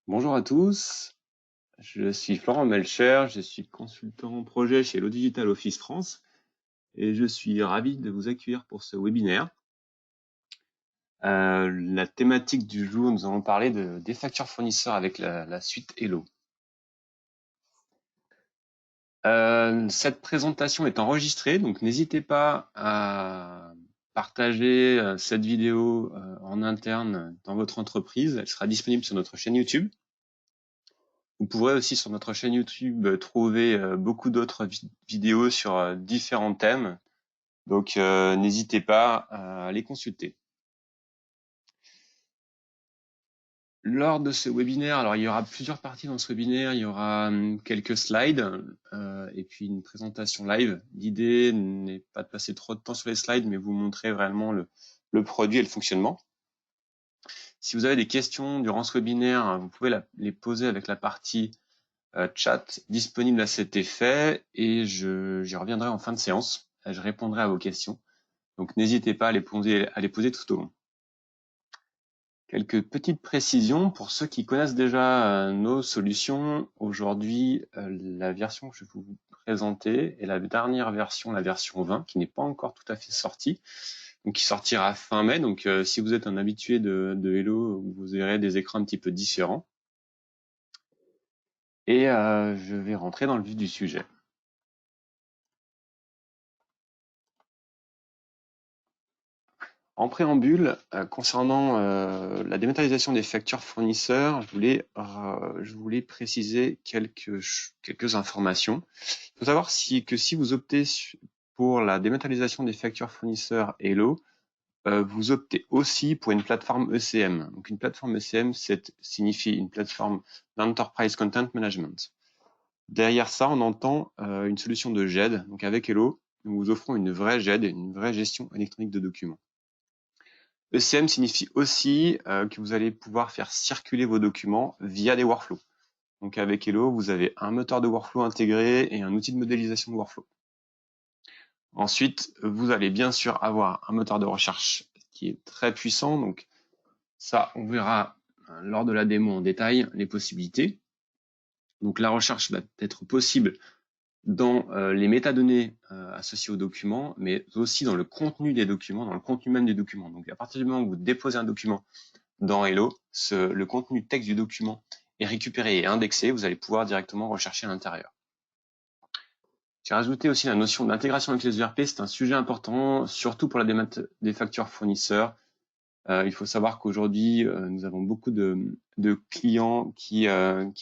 Bonjour à tous, je suis Florent Melcher, je suis consultant projet chez Hello Digital Office France et je suis ravi de vous accueillir pour ce webinaire. La thématique du jour, nous allons parler des factures fournisseurs avec la suite Hello. Cette présentation est enregistrée, donc n'hésitez pas à partager cette vidéo en interne dans votre entreprise. Elle sera disponible sur notre chaîne YouTube. Vous pourrez aussi sur notre chaîne YouTube trouver beaucoup d'autres vidéos sur différents thèmes. Donc n'hésitez pas à les consulter. Lors de ce webinaire, alors il y aura plusieurs parties dans ce webinaire. Il y aura quelques slides et puis une présentation live. L'idée n'est pas de passer trop de temps sur les slides, mais vous montrer vraiment le produit et le fonctionnement. Si vous avez des questions durant ce webinaire, vous pouvez les poser avec la partie chat disponible à cet effet et j'y reviendrai en fin de séance. Je répondrai à vos questions. Donc n'hésitez pas à les poser tout au long. Quelques petites précisions pour ceux qui connaissent déjà nos solutions. Aujourd'hui, la version que je vais vous présenter est la dernière version, la version 20, qui n'est pas encore tout à fait sortie, donc qui sortira fin mai. Donc si vous êtes un habitué de Hello, vous verrez des écrans un petit peu différents. Et je vais rentrer dans le vif du sujet. En préambule, concernant la dématérialisation des factures fournisseurs, je voulais préciser quelques informations. Il faut savoir que si vous optez pour la dématérialisation des factures fournisseurs Hello, vous optez aussi pour une plateforme ECM. Donc une plateforme ECM signifie une plateforme d'Enterprise Content Management. Derrière ça, on entend une solution de GED. Donc avec Hello, nous vous offrons une vraie GED, une vraie gestion électronique de documents. ECM signifie aussi que vous allez pouvoir faire circuler vos documents via des workflows. Donc avec Hello, vous avez un moteur de workflow intégré et un outil de modélisation de workflow. Ensuite, vous allez bien sûr avoir un moteur de recherche qui est très puissant. Donc ça, on verra lors de la démo en détail les possibilités. Donc la recherche va être possible dans les métadonnées associées aux documents, mais aussi dans le contenu des documents, dans le contenu même des documents. Donc à partir du moment où vous déposez un document dans Hello, le contenu texte du document est récupéré et indexé, vous allez pouvoir directement rechercher à l'intérieur. J'ai rajouté aussi la notion d'intégration avec les ERP, c'est un sujet important, surtout pour la démat des factures fournisseurs. Il faut savoir qu'aujourd'hui, nous avons beaucoup de clients qui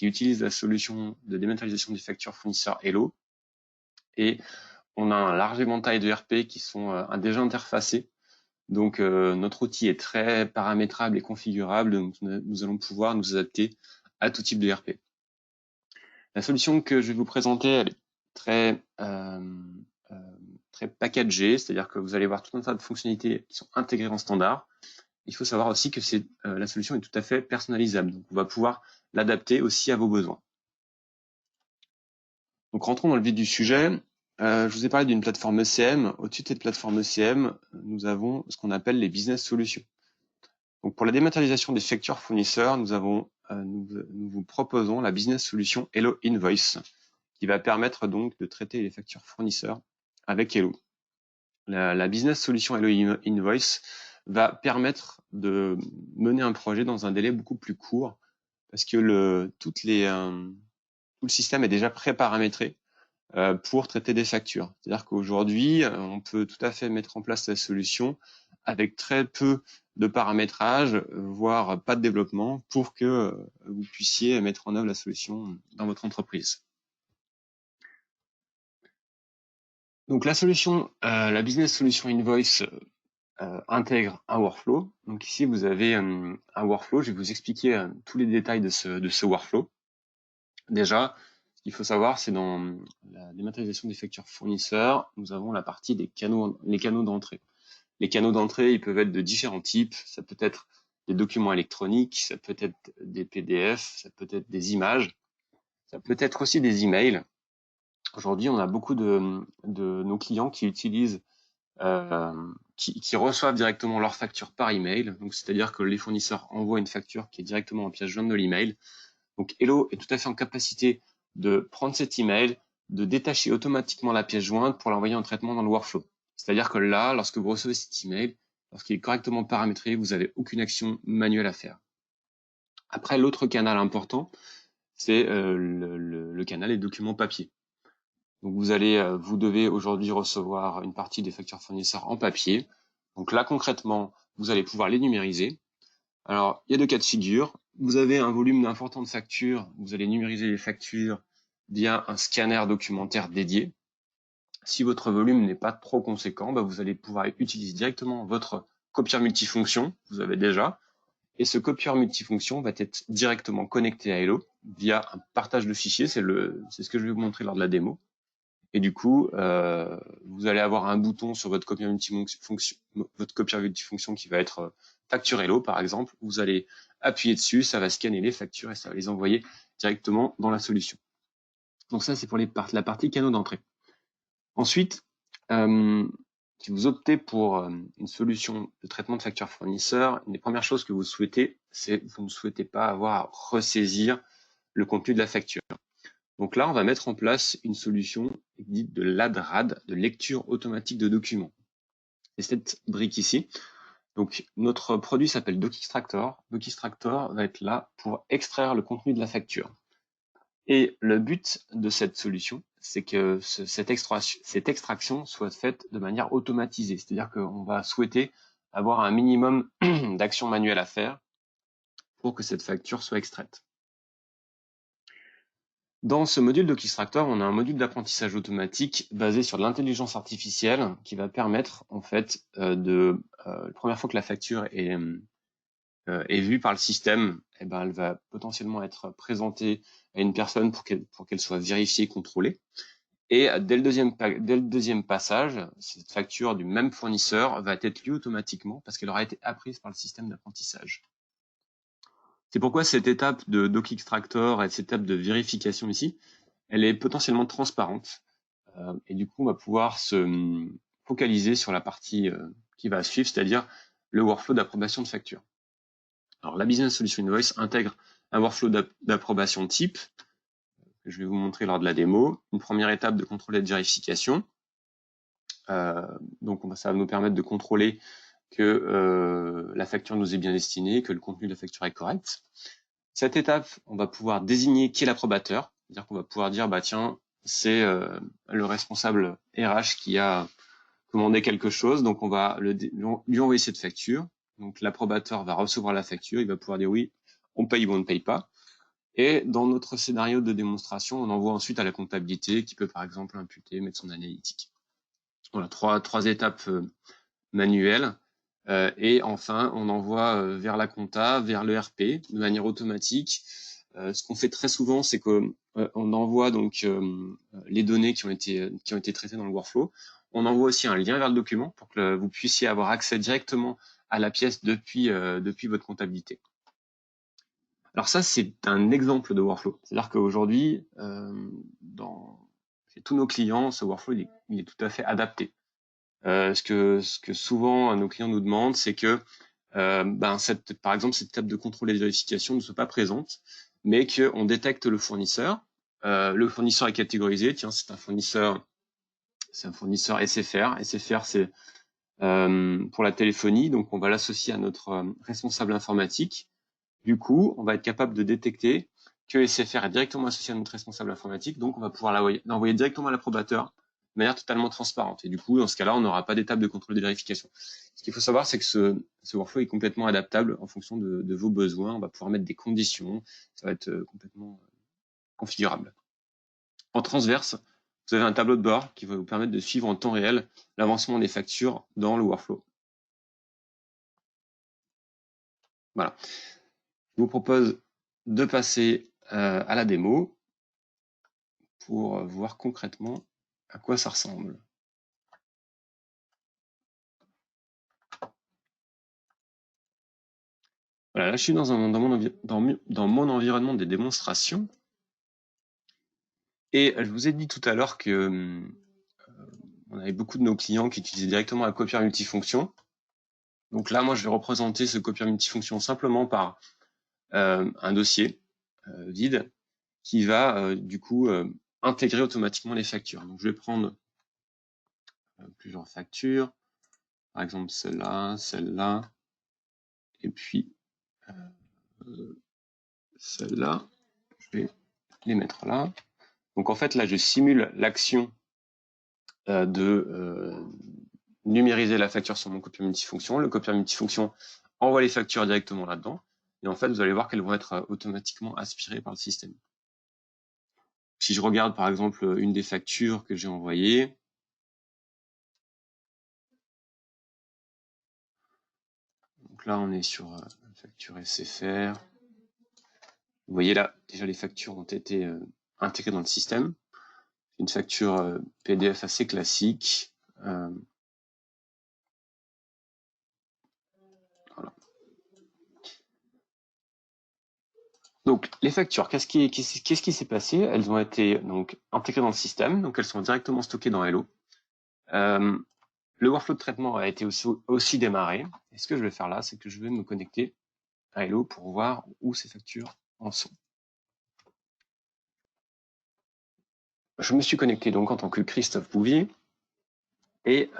utilisent la solution de dématérialisation des factures fournisseurs Hello. Et on a un large éventail de ERP qui sont déjà interfacés. Donc, notre outil est très paramétrable et configurable. Donc, nous allons pouvoir nous adapter à tout type de ERP. La solution que je vais vous présenter, elle est très packagée, c'est-à-dire que vous allez voir tout un tas de fonctionnalités qui sont intégrées en standard. Il faut savoir aussi que la solution est tout à fait personnalisable. Donc, on va pouvoir l'adapter aussi à vos besoins. Donc, rentrons dans le vif du sujet. Je vous ai parlé d'une plateforme ECM. Au-dessus de cette plateforme ECM, nous avons ce qu'on appelle les business solutions. Donc, pour la dématérialisation des factures fournisseurs, nous vous proposons la business solution Hello Invoice, qui va permettre donc de traiter les factures fournisseurs avec Hello. La business solution Hello Invoice va permettre de mener un projet dans un délai beaucoup plus court parce que tout le système est déjà pré-paramétré pour traiter des factures. C'est-à-dire qu'aujourd'hui, on peut tout à fait mettre en place la solution avec très peu de paramétrage, voire pas de développement, pour que vous puissiez mettre en œuvre la solution dans votre entreprise. Donc la solution, la business solution Invoice intègre un workflow. Donc ici, vous avez un workflow. Je vais vous expliquer tous les détails de ce workflow. Déjà, ce qu'il faut savoir, c'est dans la dématérialisation des factures fournisseurs, nous avons la partie les canaux d'entrée. Les canaux d'entrée, ils peuvent être de différents types. Ça peut être des documents électroniques, ça peut être des PDF, ça peut être des images, ça peut être aussi des emails. Aujourd'hui, on a beaucoup de nos clients qui utilisent qui reçoivent directement leur facture par email. Donc, c'est-à-dire que les fournisseurs envoient une facture qui est directement en pièce jointe de l'email. Donc Hello est tout à fait en capacité de prendre cet email, de détacher automatiquement la pièce jointe pour l'envoyer en traitement dans le workflow. C'est-à-dire que là, lorsque vous recevez cet email, lorsqu'il est correctement paramétré, vous n'avez aucune action manuelle à faire. Après, l'autre canal important, c'est le canal des documents papier. Donc vous devez aujourd'hui recevoir une partie des factures fournisseurs en papier. Donc là, concrètement, vous allez pouvoir les numériser. Alors, il y a deux cas de figure. Vous avez un volume important de factures, vous allez numériser les factures via un scanner documentaire dédié. Si votre volume n'est pas trop conséquent, vous allez pouvoir utiliser directement votre copieur multifonction, vous avez déjà, et ce copieur multifonction va être directement connecté à Hello via un partage de fichiers, c'est ce que je vais vous montrer lors de la démo. Et du coup, vous allez avoir un bouton sur votre copieur multifonction qui va être facture Hello, par exemple. Vous allez appuyer dessus, ça va scanner les factures et ça va les envoyer directement dans la solution. Donc ça, c'est pour la partie canaux d'entrée. Ensuite, si vous optez pour une solution de traitement de factures fournisseurs, une des premières choses que vous souhaitez, c'est que vous ne souhaitez pas avoir à ressaisir le contenu de la facture. Donc là, on va mettre en place une solution dite de LADRAD, de lecture automatique de documents. C'est cette brique ici. Donc notre produit s'appelle DocExtractor. DocExtractor va être là pour extraire le contenu de la facture. Et le but de cette solution, c'est que cette extraction soit faite de manière automatisée. C'est-à-dire qu'on va souhaiter avoir un minimum d'actions manuelles à faire pour que cette facture soit extraite. Dans ce module DocExtractor, on a un module d'apprentissage automatique basé sur l'intelligence artificielle qui va permettre, en fait, la première fois que la facture est vue par le système, elle va potentiellement être présentée à une personne pour qu'elle soit vérifiée, contrôlée. Et dès le deuxième passage, cette facture du même fournisseur va être lue automatiquement parce qu'elle aura été apprise par le système d'apprentissage. C'est pourquoi cette étape de DocExtractor et cette étape de vérification ici, elle est potentiellement transparente. Et du coup, on va pouvoir se focaliser sur la partie qui va suivre, c'est-à-dire le workflow d'approbation de facture. Alors, la Business Solution Invoice intègre un workflow d'approbation type, que je vais vous montrer lors de la démo. Une première étape de contrôle et de vérification. Donc, ça va nous permettre de contrôler que la facture nous est bien destinée, que le contenu de la facture est correct. Cette étape, on va pouvoir désigner qui est l'approbateur, c'est-à-dire qu'on va pouvoir dire, tiens, c'est le responsable RH qui a commandé quelque chose, donc on va lui envoyer cette facture. Donc l'approbateur va recevoir la facture, il va pouvoir dire oui, on paye ou on ne paye pas. Et dans notre scénario de démonstration, on envoie ensuite à la comptabilité qui peut par exemple imputer, mettre son analytique. Voilà, trois étapes manuelles. Et enfin, on envoie vers la compta, vers le RP de manière automatique. Ce qu'on fait très souvent, c'est qu'on envoie donc les données qui ont été traitées dans le workflow. On envoie aussi un lien vers le document pour que vous puissiez avoir accès directement à la pièce depuis votre comptabilité. Alors ça, c'est un exemple de workflow. C'est-à-dire qu'aujourd'hui, chez tous nos clients, ce workflow, il est tout à fait adapté. Ce que souvent nos clients nous demandent, c'est que par exemple, cette étape de contrôle et de vérification ne soit pas présente, mais qu'on détecte le fournisseur. Le fournisseur est catégorisé. Tiens, c'est un fournisseur SFR. SFR, c'est pour la téléphonie, donc on va l'associer à notre responsable informatique. Du coup, on va être capable de détecter que SFR est directement associé à notre responsable informatique, donc on va pouvoir l'envoyer directement à l'approbateur de manière totalement transparente. Et du coup, dans ce cas-là, on n'aura pas d'étape de contrôle et de vérification. Ce qu'il faut savoir, c'est que ce workflow est complètement adaptable en fonction de vos besoins. On va pouvoir mettre des conditions, ça va être complètement configurable. En transverse, vous avez un tableau de bord qui va vous permettre de suivre en temps réel l'avancement des factures dans le workflow. Voilà. Je vous propose de passer à la démo pour voir concrètement à quoi ça ressemble. Voilà, là je suis dans mon environnement des démonstrations. Et je vous ai dit tout à l'heure que on avait beaucoup de nos clients qui utilisaient directement un copieur multifonction. Donc là, moi, je vais représenter ce copieur multifonction simplement par un dossier. vide qui va du coup intégrer automatiquement les factures. Donc je vais prendre plusieurs factures, par exemple celle-là, et puis celle-là, je vais les mettre là. Donc en fait là je simule l'action de numériser la facture sur mon copieur multifonction. Le copieur multifonction envoie les factures directement là-dedans. Et en fait, vous allez voir qu'elles vont être automatiquement aspirées par le système. Si je regarde par exemple une des factures que j'ai envoyées, donc là on est sur la facture SFR. Vous voyez là, déjà les factures ont été intégrées dans le système. Une facture PDF assez classique. Voilà. Donc les factures, qu'est-ce qui s'est passé? Elles ont été donc intégrées dans le système, donc elles sont directement stockées dans Hello. Le workflow de traitement a été aussi démarré. Et ce que je vais faire là, c'est que je vais me connecter à Hello pour voir où ces factures en sont. Je me suis connecté donc en tant que Christophe Bouvier. Et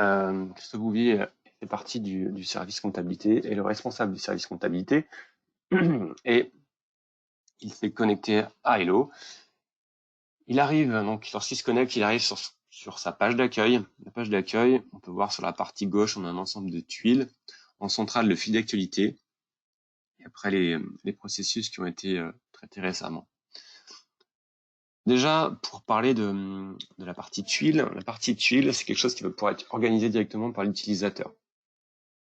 Christophe Bouvier fait partie du service comptabilité et le responsable du service comptabilité. Et il s'est connecté à Hello. Il arrive, donc lorsqu'il se connecte, il arrive sur sa page d'accueil. La page d'accueil, on peut voir sur la partie gauche, on a un ensemble de tuiles. En centrale, le fil d'actualité. Et après, les processus qui ont été traités récemment. Déjà, pour parler de la partie tuiles, c'est quelque chose qui va pouvoir être organisé directement par l'utilisateur.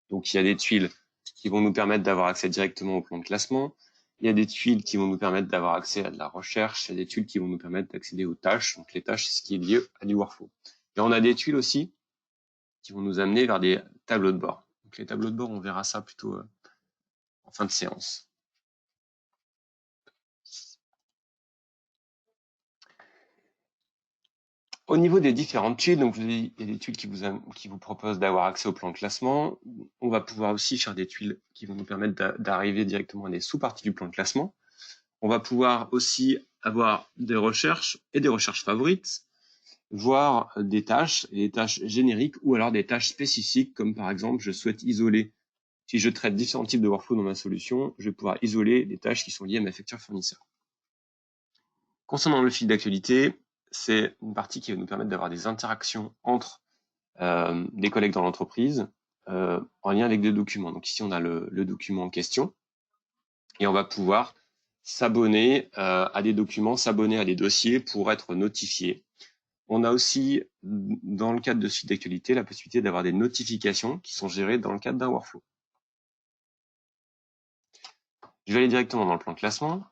Donc, il y a des tuiles qui vont nous permettre d'avoir accès directement au plan de classement. Il y a des tuiles qui vont nous permettre d'avoir accès à de la recherche. Il y a des tuiles qui vont nous permettre d'accéder aux tâches. Donc, les tâches, c'est ce qui est lié à du workflow. Et on a des tuiles aussi qui vont nous amener vers des tableaux de bord. Donc, les tableaux de bord, on verra ça plutôt en fin de séance. Au niveau des différentes tuiles, donc il y a des tuiles qui vous proposent d'avoir accès au plan de classement. On va pouvoir aussi faire des tuiles qui vont nous permettre d'arriver directement à des sous-parties du plan de classement. On va pouvoir aussi avoir des recherches et des recherches favorites, voire des tâches génériques ou alors des tâches spécifiques, comme par exemple, je souhaite isoler. Si je traite différents types de workflow dans ma solution, je vais pouvoir isoler des tâches qui sont liées à ma facture fournisseur. Concernant le fil d'actualité, c'est une partie qui va nous permettre d'avoir des interactions entre des collègues dans l'entreprise en lien avec des documents. Donc ici, on a le document en question et on va pouvoir s'abonner à des documents, s'abonner à des dossiers pour être notifié. On a aussi, dans le cadre de ce fil d'actualité, la possibilité d'avoir des notifications qui sont gérées dans le cadre d'un workflow. Je vais aller directement dans le plan de classement.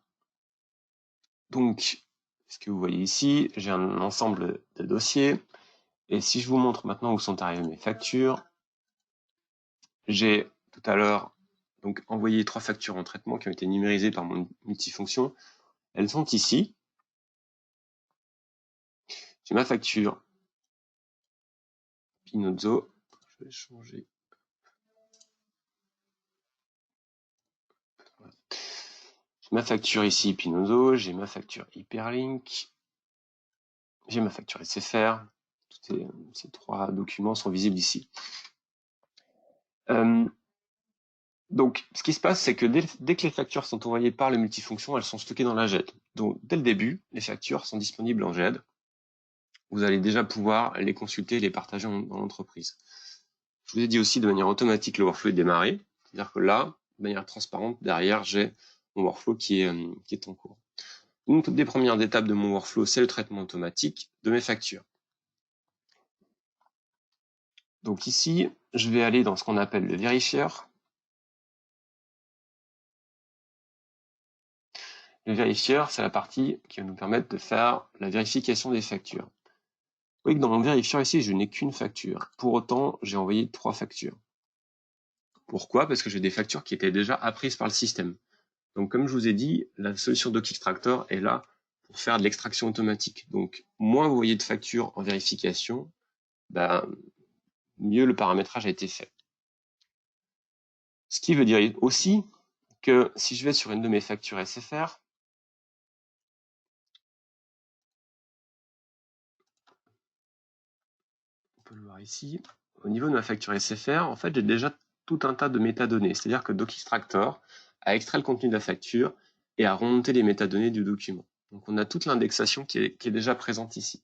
Donc, ce que vous voyez ici, j'ai un ensemble de dossiers. Et si je vous montre maintenant où sont arrivées mes factures, j'ai tout à l'heure donc envoyé 3 factures en traitement qui ont été numérisées par mon multifonction. Elles sont ici. J'ai ma facture Pinozzo. Je vais changer. Voilà. J'ai ma facture ici Pinozzo, j'ai ma facture Hyperlink, j'ai ma facture SFR. Ces 3 documents sont visibles ici. Donc, ce qui se passe, c'est que dès que les factures sont envoyées par le multifonction, elles sont stockées dans la GED. Donc, dès le début, les factures sont disponibles en GED. Vous allez déjà pouvoir les consulter et les partager dans l'entreprise. Je vous ai dit aussi de manière automatique, le workflow est démarré. C'est-à-dire que là, de manière transparente, derrière, j'ai mon workflow qui est en cours. Une des premières étapes de mon workflow, c'est le traitement automatique de mes factures. Donc ici, je vais aller dans ce qu'on appelle le vérifieur. Le vérifieur, c'est la partie qui va nous permettre de faire la vérification des factures. Vous voyez que dans mon vérifieur ici, je n'ai qu'une facture. Pour autant, j'ai envoyé 3 factures. Pourquoi? Parce que j'ai des factures qui étaient déjà apprises par le système. Donc, comme je vous ai dit, la solution DocXtractor est là pour faire de l'extraction automatique. Donc, moins vous voyez de factures en vérification, mieux le paramétrage a été fait. Ce qui veut dire aussi que si je vais sur une de mes factures SFR, peut le voir ici, au niveau de ma facture SFR, en fait, j'ai déjà tout un tas de métadonnées. C'est-à-dire que DocXtractor a extrait le contenu de la facture et a remonté les métadonnées du document. Donc, on a toute l'indexation qui est déjà présente ici.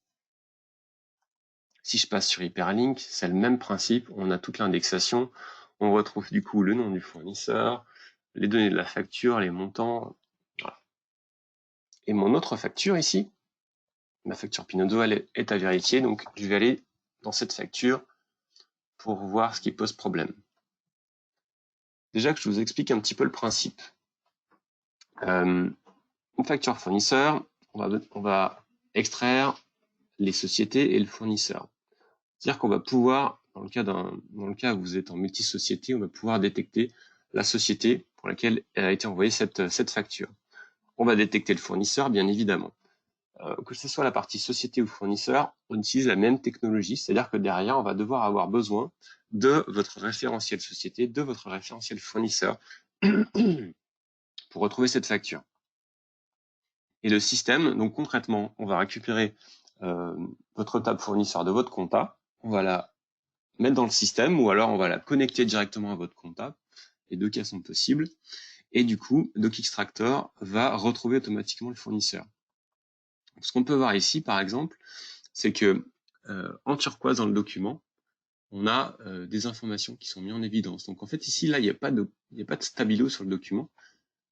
Si je passe sur Hyperlink, c'est le même principe. On a toute l'indexation. On retrouve du coup le nom du fournisseur, les données de la facture, les montants. Voilà. Et mon autre facture ici, ma facture Pinozzo, elle est à vérifier. Donc, je vais aller dans cette facture pour voir ce qui pose problème. Déjà que je vous explique un petit peu le principe. Une facture fournisseur, on va extraire les sociétés et le fournisseur. C'est-à-dire qu'on va pouvoir, dans le cas où vous êtes en multi-société, on va pouvoir détecter la société pour laquelle a été envoyée cette facture. On va détecter le fournisseur, bien évidemment. Que ce soit la partie société ou fournisseur, on utilise la même technologie, c'est-à-dire que derrière, on va devoir avoir besoin de votre référentiel société, de votre référentiel fournisseur pour retrouver cette facture. Et le système, donc concrètement, on va récupérer votre table fournisseur de votre compta, on va la mettre dans le système ou alors on va la connecter directement à votre compta. Les deux cas sont possibles. Et du coup, DocXtractor va retrouver automatiquement le fournisseur. Ce qu'on peut voir ici, par exemple, c'est que en turquoise dans le document, on a des informations qui sont mises en évidence. Donc en fait, ici, là, il n'y a pas de stabilo sur le document,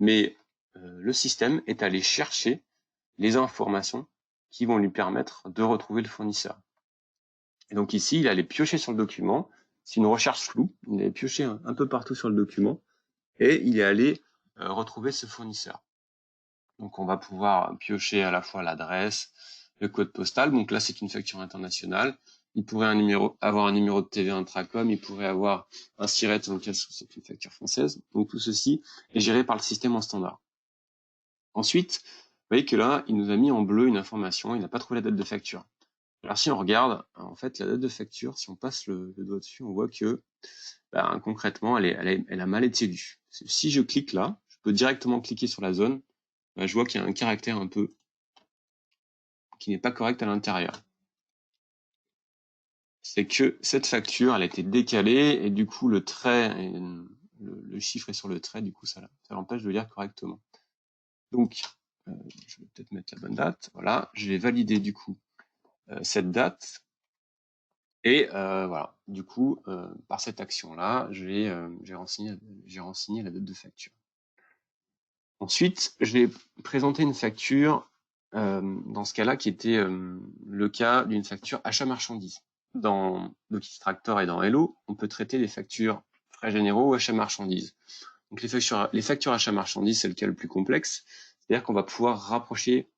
mais le système est allé chercher les informations qui vont lui permettre de retrouver le fournisseur. Et donc ici, il allait piocher sur le document. C'est une recherche floue. Il allait piocher un peu partout sur le document et il est allé retrouver ce fournisseur. Donc on va pouvoir piocher à la fois l'adresse, le code postal. Donc là, c'est une facture internationale. Il pourrait avoir un numéro de TV intracom, il pourrait avoir un SIRET dans le cas où c'est une facture française. Donc tout ceci est géré par le système en standard. Ensuite, vous voyez que là, il nous a mis en bleu une information, il n'a pas trouvé la date de facture. Alors si on regarde, en fait, la date de facture, si on passe le doigt dessus, on voit que concrètement, elle a mal été lue. Si je clique là, je peux directement cliquer sur la zone, je vois qu'il y a un caractère un peu qui n'est pas correct à l'intérieur. C'est que cette facture, elle a été décalée et du coup le trait, le chiffre est sur le trait, du coup ça l'empêche de lire correctement. Donc, je vais peut-être mettre la bonne date. Voilà, je vais valider du coup cette date. Et voilà, du coup, par cette action-là, j'ai renseigné la date de facture. Ensuite, je vais présenter une facture, dans ce cas-là, qui était le cas d'une facture achat marchandise. Dans DocXtractor et dans Hello, on peut traiter les factures frais généraux ou achat marchandise. Donc les factures achat marchandise, c'est le cas le plus complexe. C'est-à-dire qu'on va pouvoir rapprocher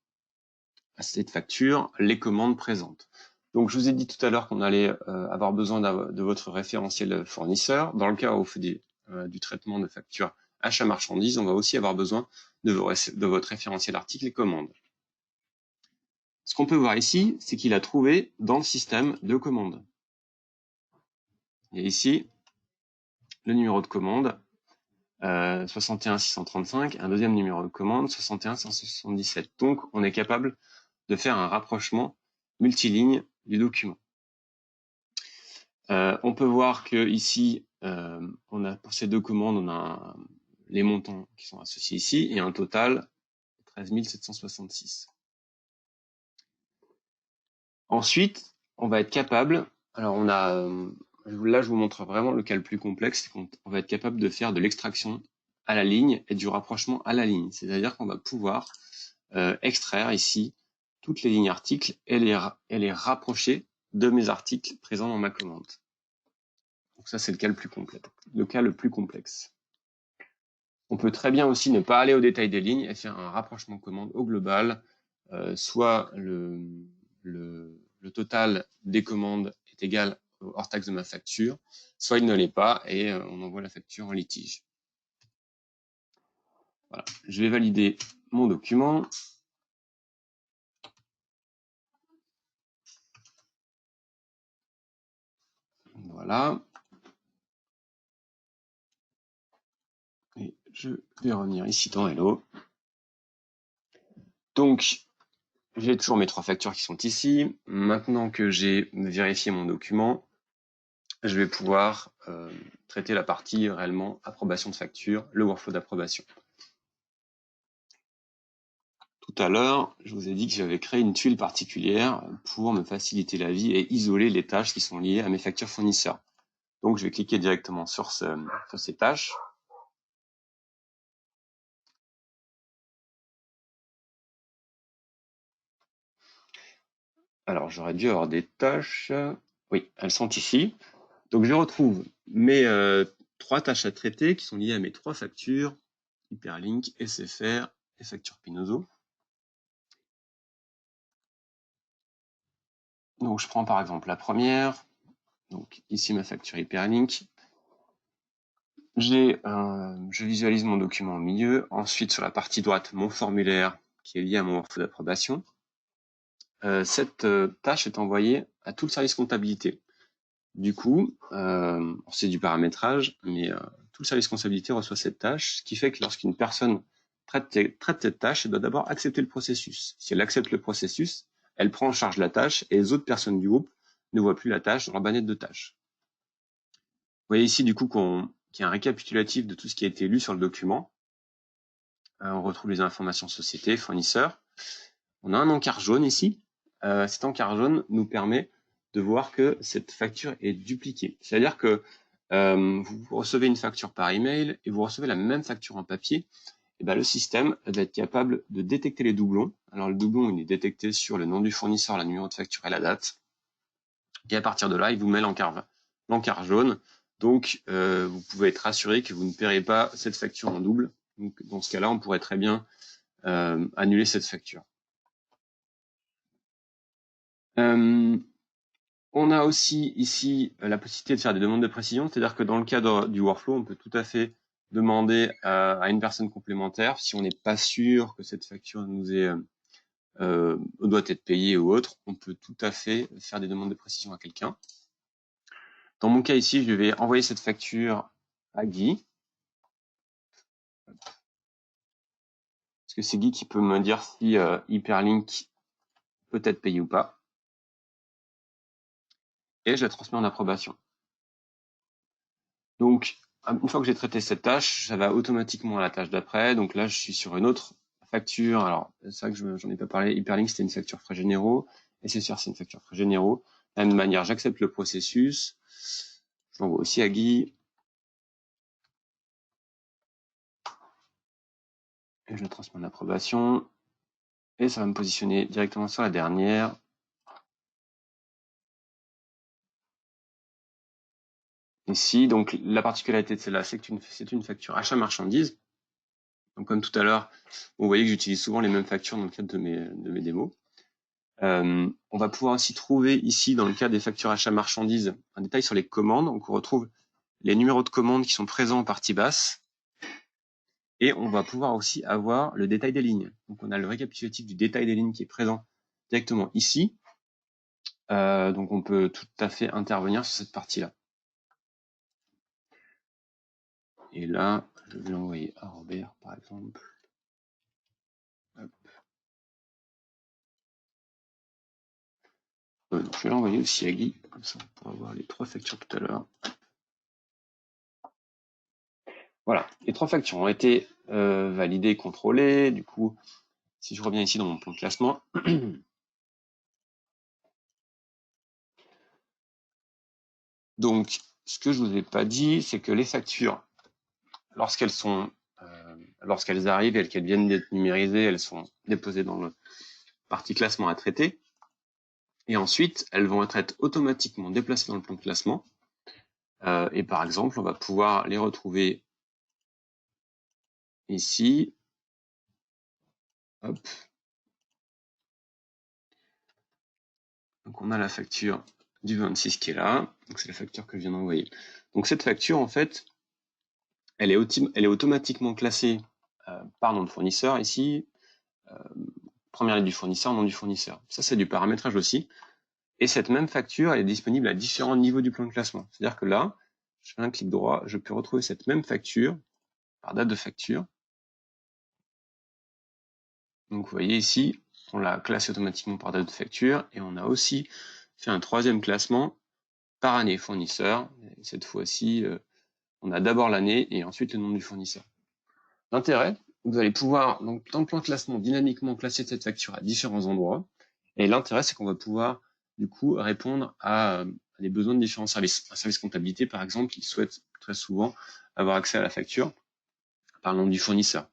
à cette facture les commandes présentes. Donc je vous ai dit tout à l'heure qu'on allait avoir besoin de votre référentiel fournisseur. Dans le cas où on fait du traitement de factures achat marchandise, on va aussi avoir besoin de votre référentiel article et commande. Ce qu'on peut voir ici, c'est qu'il a trouvé dans le système de commande. Il y a ici le numéro de commande 61 635, un deuxième numéro de commande 61 577. Donc on est capable de faire un rapprochement multiligne du document. On peut voir que ici, on a pour ces deux commandes, on a les montants qui sont associés ici et un total 13 766. Ensuite, on va être capable, alors on a, là je vous montre vraiment le cas le plus complexe, c'est qu'on va être capable de faire de l'extraction à la ligne et du rapprochement à la ligne. C'est-à-dire qu'on va pouvoir extraire ici toutes les lignes articles et les rapprocher de mes articles présents dans ma commande. Donc ça, c'est le cas le plus complexe. On peut très bien aussi ne pas aller au détail des lignes et faire un rapprochement de commande au global, soit le total des commandes est égal au hors taxe de ma facture, soit il ne l'est pas et on envoie la facture en litige. Voilà. Je vais valider mon document. Voilà. Et je vais revenir ici dans Hello. Donc, J'ai toujours mes 3 factures qui sont ici. Maintenant que j'ai vérifié mon document, je vais pouvoir traiter la partie réellement approbation de facture, le workflow d'approbation. Tout à l'heure, je vous ai dit que j'avais créé une tuile particulière pour me faciliter la vie et isoler les tâches qui sont liées à mes factures fournisseurs. Donc, je vais cliquer directement sur ces tâches. Alors, j'aurais dû avoir des tâches. Oui, elles sont ici. Donc, je retrouve mes 3 tâches à traiter qui sont liées à mes 3 factures, Hyperlink, SFR et facture Pinozo. Donc, je prends par exemple la première. Donc, ici, ma facture Hyperlink. Je visualise mon document au milieu. Ensuite, sur la partie droite, mon formulaire qui est lié à mon workflow d'approbation. Cette tâche est envoyée à tout le service comptabilité. Du coup, c'est du paramétrage, mais tout le service comptabilité reçoit cette tâche, ce qui fait que lorsqu'une personne traite cette tâche, elle doit d'abord accepter le processus. Si elle accepte le processus, elle prend en charge la tâche et les autres personnes du groupe ne voient plus la tâche dans la bannière de tâches. Vous voyez ici du coup qu'il y a un récapitulatif de tout ce qui a été lu sur le document. On retrouve les informations société, fournisseurs. On a un encart jaune ici. Cet encart jaune nous permet de voir que cette facture est dupliquée. C'est-à-dire que vous recevez une facture par email et vous recevez la même facture en papier. Et ben, le système va être capable de détecter les doublons. Alors le doublon, il est détecté sur le nom du fournisseur, le numéro de facture et la date. Et à partir de là, il vous met l'encart jaune. Donc, vous pouvez être assuré que vous ne paierez pas cette facture en double. Donc, dans ce cas-là, on pourrait très bien annuler cette facture. On a aussi ici la possibilité de faire des demandes de précision, c'est-à-dire que dans le cadre du workflow, on peut tout à fait demander à une personne complémentaire, si on n'est pas sûr que cette facture doit être payée ou autre, on peut tout à fait faire des demandes de précision à quelqu'un. Dans mon cas ici, je vais envoyer cette facture à Guy. Parce que c'est Guy qui peut me dire si Hyperlink peut être payé ou pas. Et je la transmets en approbation. Donc, une fois que j'ai traité cette tâche, ça va automatiquement à la tâche d'après. Donc là, je suis sur une autre facture. Alors, c'est vrai que j'en ai pas parlé. Hyperlink, c'était une facture frais généraux. SSR, c'est une facture frais généraux. De la même manière, j'accepte le processus. Je l'envoie aussi à Guy. Et je le transmets en approbation. Et ça va me positionner directement sur la dernière. Ici, donc la particularité de celle-là, c'est que c'est une facture achat marchandise. Donc comme tout à l'heure, vous voyez que j'utilise souvent les mêmes factures dans le cadre de mes démos. On va pouvoir aussi trouver ici, dans le cas des factures achat marchandises, un détail sur les commandes. Donc on retrouve les numéros de commandes qui sont présents en partie basse. Et on va pouvoir aussi avoir le détail des lignes. Donc on a le récapitulatif du détail des lignes qui est présent directement ici. Donc on peut tout à fait intervenir sur cette partie-là. Et là, je vais l'envoyer à Robert, par exemple. Hop. Je vais l'envoyer aussi à Guy, comme ça on pourra voir les 3 factures tout à l'heure. Voilà, les 3 factures ont été validées, contrôlées. Du coup, si je reviens ici dans mon plan de classement, donc ce que je vous ai pas dit, c'est que les factures, lorsqu'elles arrivent et qu'elles viennent d'être numérisées, elles sont déposées dans le partie classement à traiter. Et ensuite, elles vont être automatiquement déplacées dans le plan de classement. Et par exemple, on va pouvoir les retrouver ici. Hop. Donc on a la facture du 26 qui est là. Donc c'est la facture que je viens d'envoyer. Donc cette facture, en fait, elle est automatiquement classée par nom de fournisseur ici. Première lettre du fournisseur, nom du fournisseur. Ça, c'est du paramétrage aussi. Et cette même facture, elle est disponible à différents niveaux du plan de classement. C'est-à-dire que là, je fais un clic droit, je peux retrouver cette même facture par date de facture. Donc vous voyez ici, on l'a classé automatiquement par date de facture, et on a aussi fait un troisième classement par année fournisseur. Cette fois-ci, on a d'abord l'année et ensuite le nom du fournisseur. L'intérêt, vous allez pouvoir, donc, dans le plan de classement, dynamiquement classer cette facture à différents endroits. Et l'intérêt, c'est qu'on va pouvoir, du coup, répondre à des besoins de différents services. Un service comptabilité, par exemple, qui souhaite très souvent avoir accès à la facture par le nom du fournisseur.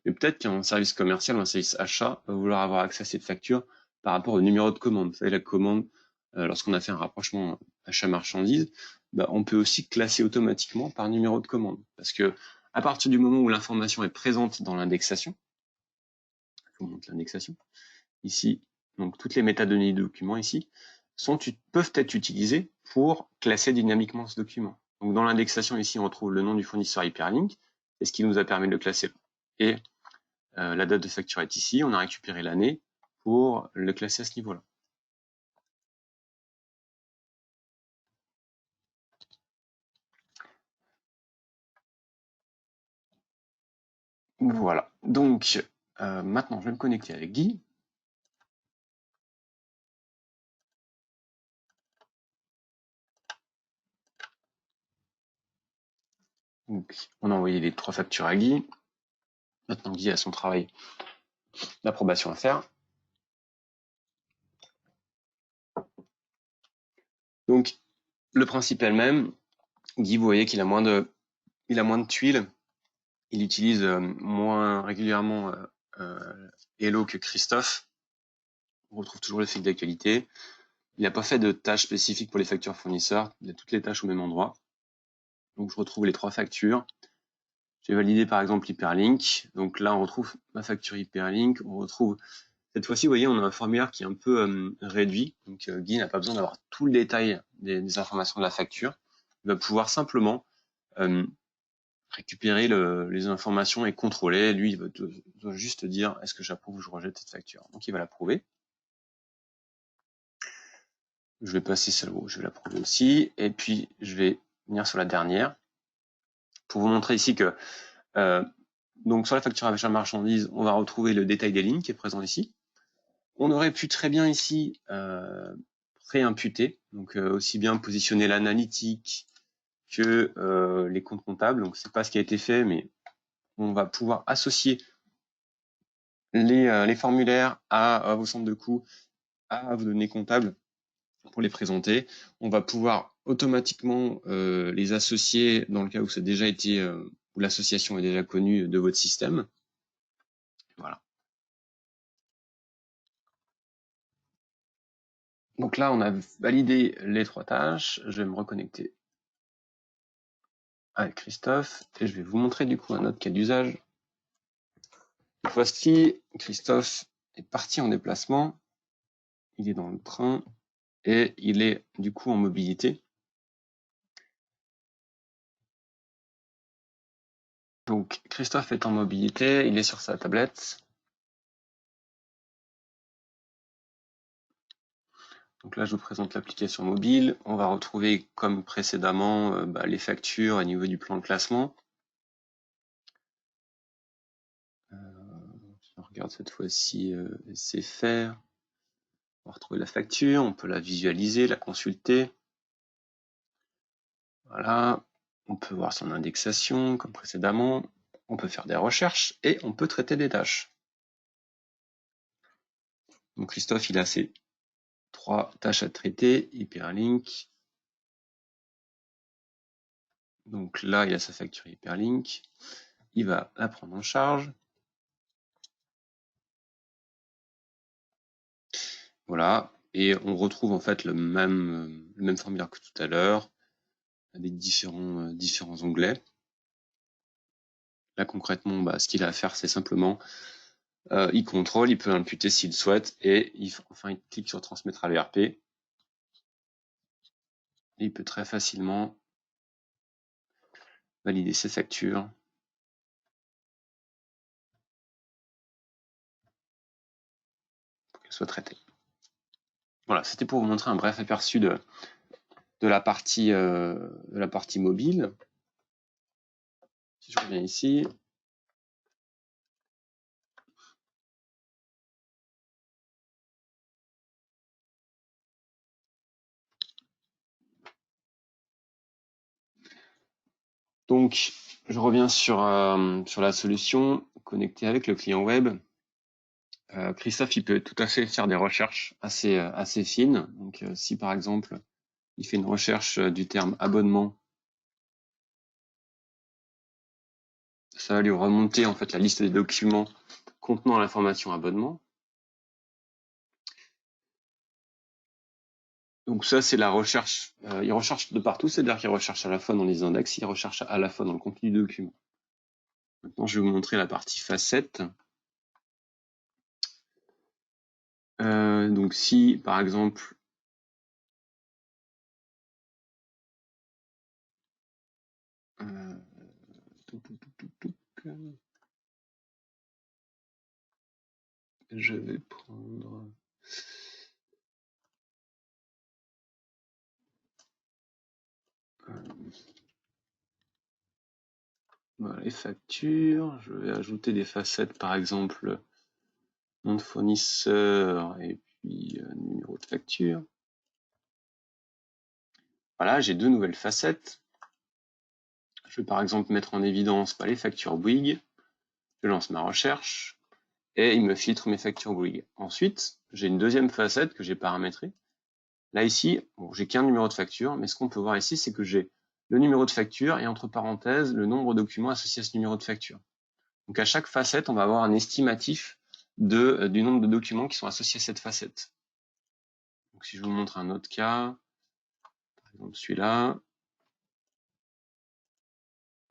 Mais peut-être qu'un service commercial ou un service achat va vouloir avoir accès à cette facture par rapport au numéro de commande. Vous savez, la commande, lorsqu'on a fait un rapprochement achat-marchandise, on peut aussi classer automatiquement par numéro de commande. Parce que à partir du moment où l'information est présente dans l'indexation, je vous montre l'indexation, ici, donc toutes les métadonnées du document ici, peuvent être utilisées pour classer dynamiquement ce document. Donc dans l'indexation ici, on retrouve le nom du fournisseur hyperlink, c'est ce qui nous a permis de le classer. Et la date de facture est ici, on a récupéré l'année pour le classer à ce niveau-là. Voilà, donc maintenant je vais me connecter avec Guy. Donc, on a envoyé les 3 factures à Guy. Maintenant Guy a son travail d'approbation à faire. Donc le principe est le même. Guy, vous voyez qu'il a moins de tuiles. Il utilise moins régulièrement Hello que Christophe. On retrouve toujours le fil d'actualité. Il n'a pas fait de tâches spécifiques pour les factures fournisseurs. Il a toutes les tâches au même endroit. Donc je retrouve les 3 factures. J'ai validé par exemple Hyperlink. Donc là, on retrouve ma facture Hyperlink. On retrouve, cette fois-ci, vous voyez, on a un formulaire qui est un peu réduit. Donc Guy n'a pas besoin d'avoir tout le détail des informations de la facture. Il va pouvoir simplement récupérer les informations et contrôler. Lui, il doit juste dire est-ce que j'approuve ou je rejette cette facture. Donc il va l'approuver. Je vais passer celle-là, je vais l'approuver aussi. Et puis je vais venir sur la dernière pour vous montrer ici que donc sur la facture achat marchandise, on va retrouver le détail des lignes qui est présent ici. On aurait pu très bien ici préimputer, donc aussi bien positionner l'analytique que les comptes comptables. Donc c'est pas ce qui a été fait, mais on va pouvoir associer les formulaires à vos centres de coûts, à vos données comptables pour les présenter. On va pouvoir automatiquement les associer dans le cas où ça a déjà été où l'association est déjà connue de votre système. Voilà. Donc là, on a validé les 3 tâches. Je vais me reconnecter avec Christophe et je vais vous montrer du coup un autre cas d'usage. Cette fois-ci, Christophe est parti en déplacement. Il est dans le train et il est du coup en mobilité. Donc Christophe est en mobilité, il est sur sa tablette. Donc là, je vous présente l'application mobile. On va retrouver, comme précédemment, les factures au niveau du plan de classement. Je regarde cette fois-ci c'est faire. On va retrouver la facture, on peut la visualiser, la consulter. Voilà, on peut voir son indexation comme précédemment. On peut faire des recherches et on peut traiter des tâches. Donc Christophe, il a ses 3 tâches à traiter, Hyperlink. Donc là, il a sa facture Hyperlink. Il va la prendre en charge. Voilà, et on retrouve en fait le même formulaire que tout à l'heure, avec différents onglets. Là concrètement, ce qu'il a à faire, c'est simplement, il contrôle, il peut imputer s'il souhaite, et enfin il clique sur transmettre à l'ERP. Et il peut très facilement valider ses factures. Pour qu'elles soient traitées. Voilà, c'était pour vous montrer un bref aperçu de la partie mobile. Si je reviens ici, Donc, je reviens sur la solution connectée avec le client web. Christophe, il peut tout à fait faire des recherches assez fines. Donc, si par exemple, il fait une recherche du terme abonnement, ça va lui remonter en fait la liste des documents contenant l'information abonnement. Donc ça, c'est la recherche. Il recherche de partout, c'est-à-dire qu'il recherche à la fois dans les index, il recherche à la fois dans le contenu du document. Maintenant, je vais vous montrer la partie facette. Donc si, par exemple, je vais prendre... Voilà, les factures. Je vais ajouter des facettes, par exemple, nom de fournisseur et puis numéro de facture. Voilà, j'ai deux nouvelles facettes. Je vais par exemple mettre en évidence les factures Bouygues. Je lance ma recherche et il me filtre mes factures Bouygues. Ensuite, j'ai une deuxième facette que j'ai paramétrée. Là ici, bon, j'ai qu'un numéro de facture, mais ce qu'on peut voir ici, c'est que j'ai le numéro de facture et entre parenthèses, le nombre de documents associés à ce numéro de facture. Donc à chaque facette, on va avoir un estimatif du nombre de documents qui sont associés à cette facette. Donc si je vous montre un autre cas, par exemple celui-là,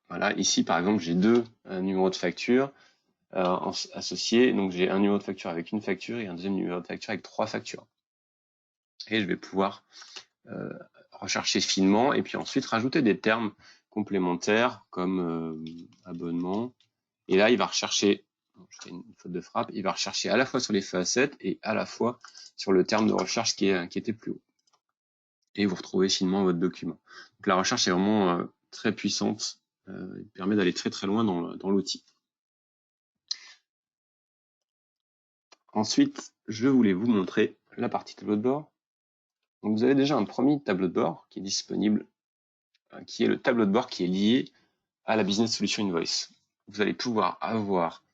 voilà, ici par exemple j'ai deux numéros de facture associés, donc j'ai un numéro de facture avec une facture et un deuxième numéro de facture avec trois factures. Et je vais pouvoir rechercher finement et puis ensuite rajouter des termes complémentaires comme abonnement. Et là, il va rechercher, je fais une faute de frappe, il va rechercher à la fois sur les facettes et à la fois sur le terme de recherche qui était plus haut. Et vous retrouvez finement votre document. Donc la recherche est vraiment très puissante, il permet d'aller très très loin dans l'outil. Ensuite, je voulais vous montrer la partie tableau de bord. Donc vous avez déjà un premier tableau de bord qui est disponible, qui est le tableau de bord qui est lié à la Business Solution Invoice. Vous allez pouvoir avoir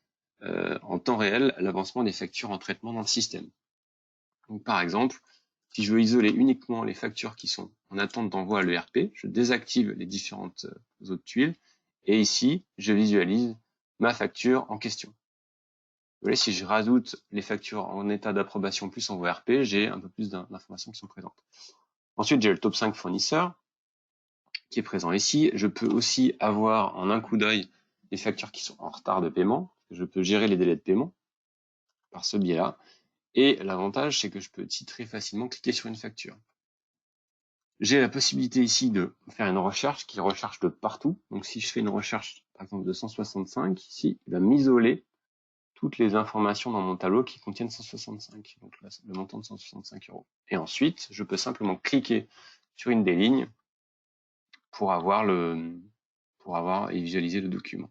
en temps réel l'avancement des factures en traitement dans le système. Donc, par exemple, si je veux isoler uniquement les factures qui sont en attente d'envoi à l'ERP, je désactive les différentes autres tuiles et ici, je visualise ma facture en question. Vous voyez, si je rajoute les factures en état d'approbation plus envoi ERP, j'ai un peu plus d'informations qui sont présentes. Ensuite, j'ai le top 5 fournisseurs qui est présent ici. Je peux aussi avoir en un coup d'œil les factures qui sont en retard de paiement. Je peux gérer les délais de paiement par ce biais-là. Et l'avantage, c'est que je peux très facilement cliquer sur une facture. J'ai la possibilité ici de faire une recherche qui recherche de partout. Donc si je fais une recherche, par exemple de 165, ici, il va m'isoler toutes les informations dans mon tableau qui contiennent 165, donc là, le montant de 165 €. Et ensuite, je peux simplement cliquer sur une des lignes pour avoir et visualiser le document.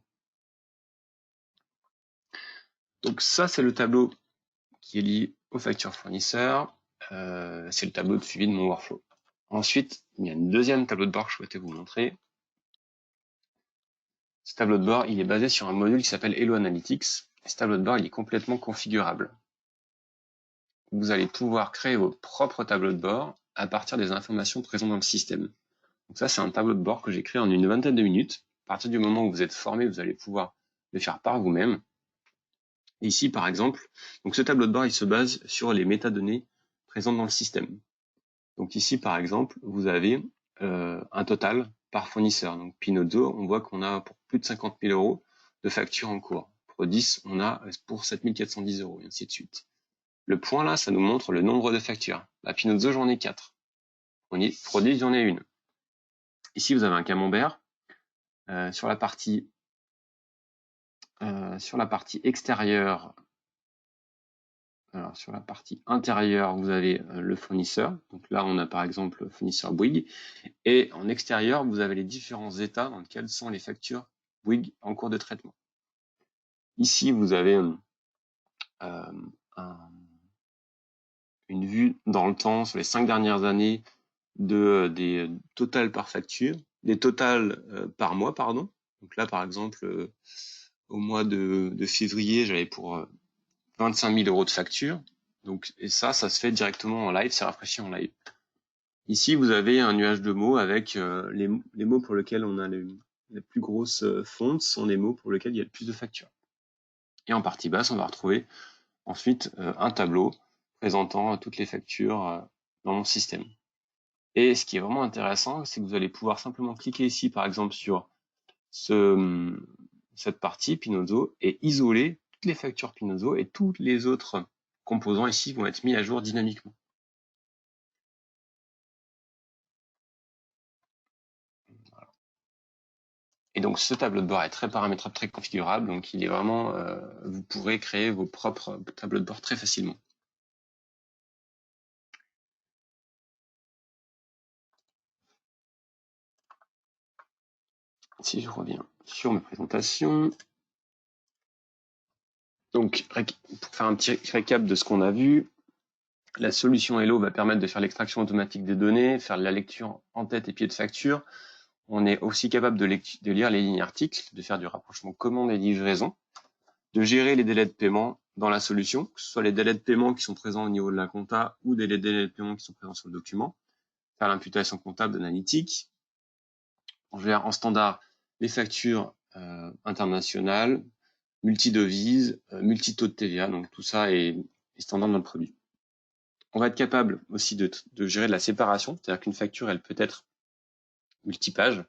Donc ça, c'est le tableau qui est lié aux factures fournisseurs. C'est le tableau de suivi de mon workflow. Ensuite, il y a une deuxième tableau de bord que je souhaitais vous montrer. Ce tableau de bord, il est basé sur un module qui s'appelle Hello Analytics. Ce tableau de bord, il est complètement configurable. Vous allez pouvoir créer vos propres tableaux de bord à partir des informations présentes dans le système. Donc ça, c'est un tableau de bord que j'ai créé en une vingtaine de minutes. À partir du moment où vous êtes formé, vous allez pouvoir le faire par vous-même. Ici, par exemple, donc ce tableau de bord, il se base sur les métadonnées présentes dans le système. Donc ici, par exemple, vous avez un total par fournisseur. Donc Pinozzo, on voit qu'on a pour plus de 50 000 € de factures en cours. Pour 10, on a pour 7 410 €, et ainsi de suite. Le point là, ça nous montre le nombre de factures. À Pinozzo, j'en ai 4. Pour 10, j'en ai une. Ici, vous avez un camembert. Sur la partie extérieure, alors sur la partie intérieure, vous avez le fournisseur. Donc là, on a par exemple le fournisseur Bouygues. Et en extérieur, vous avez les différents états dans lesquels sont les factures Bouygues en cours de traitement. Ici, vous avez une vue dans le temps sur les 5 dernières années des totals par facture. des totals par mois, pardon. Donc là, par exemple, au mois de février, j'avais pour 25 000 euros de facture. Donc, et ça se fait directement en live, c'est rafraîchi en live. Ici, vous avez un nuage de mots avec les mots pour lesquels on a les plus grosses fontes sont les mots pour lesquels il y a le plus de factures. Et en partie basse, on va retrouver ensuite un tableau présentant toutes les factures dans mon système. Et ce qui est vraiment intéressant, c'est que vous allez pouvoir simplement cliquer ici, par exemple, sur cette partie Pinozzo et isoler toutes les factures Pinozzo et tous les autres composants ici vont être mis à jour dynamiquement. Voilà. Et donc ce tableau de bord est très paramétrable, très configurable, donc il est vraiment, vous pourrez créer vos propres tableaux de bord très facilement. Si je reviens sur mes présentations, donc pour faire un petit récap de ce qu'on a vu, la solution Hello va permettre de faire l'extraction automatique des données, faire de la lecture en tête et pied de facture. On est aussi capable de lire les lignes articles, de faire du rapprochement commande et livraison, de gérer les délais de paiement dans la solution, que ce soit les délais de paiement qui sont présents au niveau de la compta ou des délais de paiement qui sont présents sur le document, faire l'imputation comptable d'analytique. On gère en standard les factures internationales, multi-devises, multi-taux de TVA, donc tout ça est standard dans le produit. On va être capable aussi de gérer de la séparation, c'est-à-dire qu'une facture, elle peut être multipage,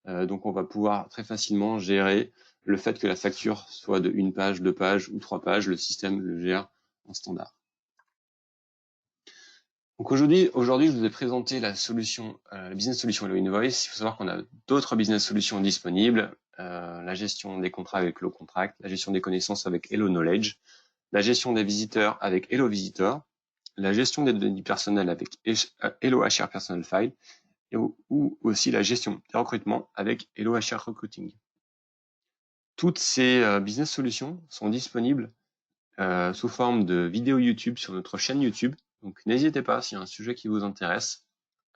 donc on va pouvoir très facilement gérer le fait que la facture soit de 1 page, 2 pages ou 3 pages, le système le gère en standard. Donc aujourd'hui, je vous ai présenté la solution, la business solution Hello Invoice. Il faut savoir qu'on a d'autres business solutions disponibles, la gestion des contrats avec Hello Contract, la gestion des connaissances avec Hello Knowledge, la gestion des visiteurs avec Hello Visitor, la gestion des données personnelles avec Hello HR Personal File, ou aussi la gestion des recrutements avec Hello HR Recruiting. Toutes ces business solutions sont disponibles sous forme de vidéos YouTube sur notre chaîne YouTube. Donc n'hésitez pas, s'il y a un sujet qui vous intéresse,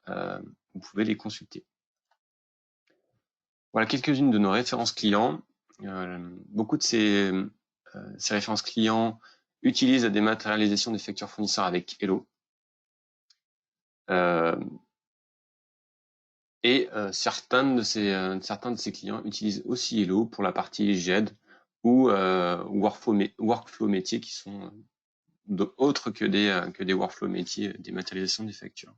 vous pouvez les consulter. Voilà quelques-unes de nos références clients. Beaucoup de ces références clients utilisent la dématérialisation des factures fournisseurs avec Hello. Et certains de ces clients utilisent aussi Hello pour la partie GED ou workflow métiers qui sont autres que des workflows métiers dématérialisation des factures.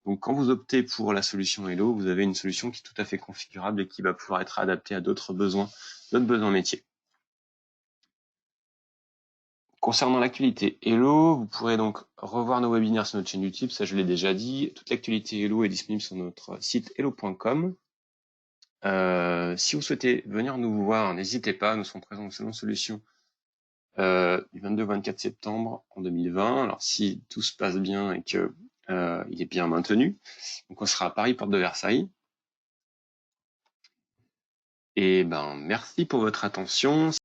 Donc, quand vous optez pour la solution Hello, vous avez une solution qui est tout à fait configurable et qui va pouvoir être adaptée à d'autres besoins métiers. Concernant l'actualité Hello, vous pourrez donc revoir nos webinaires sur notre chaîne YouTube, ça je l'ai déjà dit. Toute l'actualité Hello est disponible sur notre site hello.com. Si vous souhaitez venir nous voir, n'hésitez pas, nous serons présents au Salon Solutions du 22 au 24 septembre en 2020. Alors si tout se passe bien et que il est bien maintenu, donc on sera à Paris, porte de Versailles. Et ben merci pour votre attention.